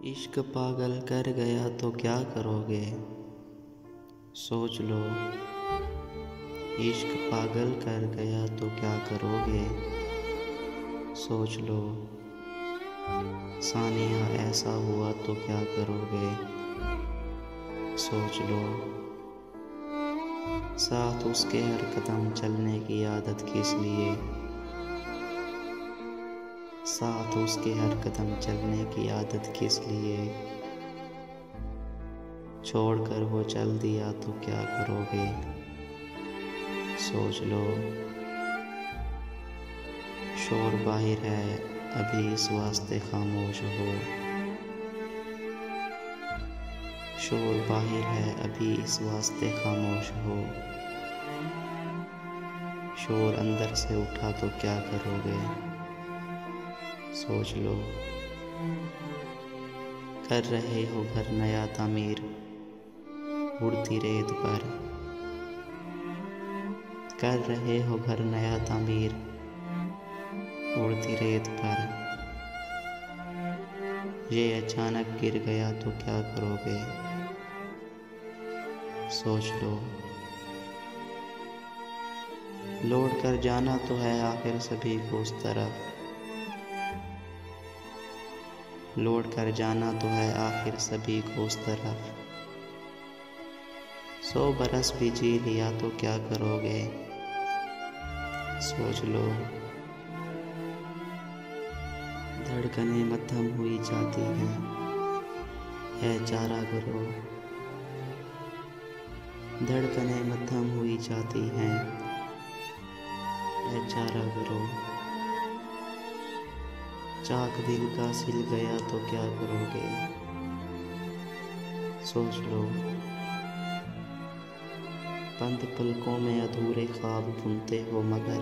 इश्क पागल कर गया तो क्या करोगे? सोच लो। इश्क पागल कर गया तो क्या करोगे? सोच लो। सानिया ऐसा हुआ तो क्या करोगे? सोच लो। साथ उसके हर कदम चलने की आदत किस लिए? साथ उसके हर कदम चलने की आदत किस लिए? छोड़कर वो चल दिया तो क्या करोगे? सोच लो। शोर बाहिर है अभी इस वास्ते खामोश हो। शोर बाहिर है अभी इस वास्ते खामोश हो। शोर अंदर से उठा तो क्या करोगे? सोच लो। कर रहे हो घर नया तामीर उड़ती रेत पर। कर रहे हो घर नया तामीर उड़ती रेत पर। ये अचानक गिर गया तो क्या करोगे? सोच लो। लौट कर जाना तो है आखिर सभी को उस तरफ। लौट कर जाना तो है आखिर सभी को उस तरफ। 100 बरस भी जी लिया तो क्या करोगे? सोच लो। धड़कनें मद्धम हुई जाती हैं, है चारा करो। धड़कनें मद्धम हुई जाती हैं, है चारा करो। चाक दिल का सिल गया तो क्या करोगे? सोच लो। बंद पलकों में अधूरे ख्वाब बुनते हो मगर।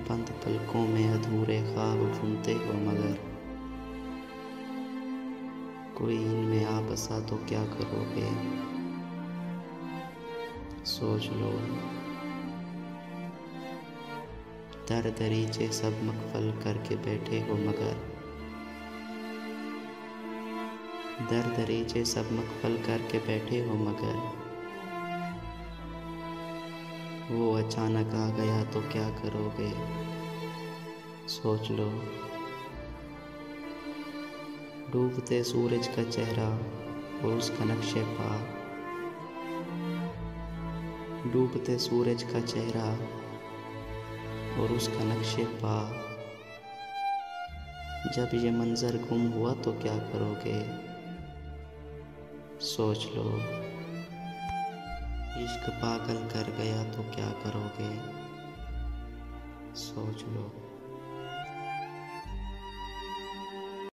बंद पलकों में अधूरे ख्वाब बुनते हो मगर। कोई इनमें आ बसा तो क्या करोगे? सोच लो। दर दरीचे सब मकफल करके बैठे हो मगर। दर दरीचे सब मकफल करके बैठे हो मगर। वो अचानक आ गया तो क्या करोगे? सोच लो। डूबते सूरज का चेहरा और उसका नक्शे पा। डूबते सूरज का चेहरा और उसका नक्शे पा। जब ये मंजर गुम हुआ तो क्या करोगे? सोच लो। इश्क पागल कर गया तो क्या करोगे? सोच लो।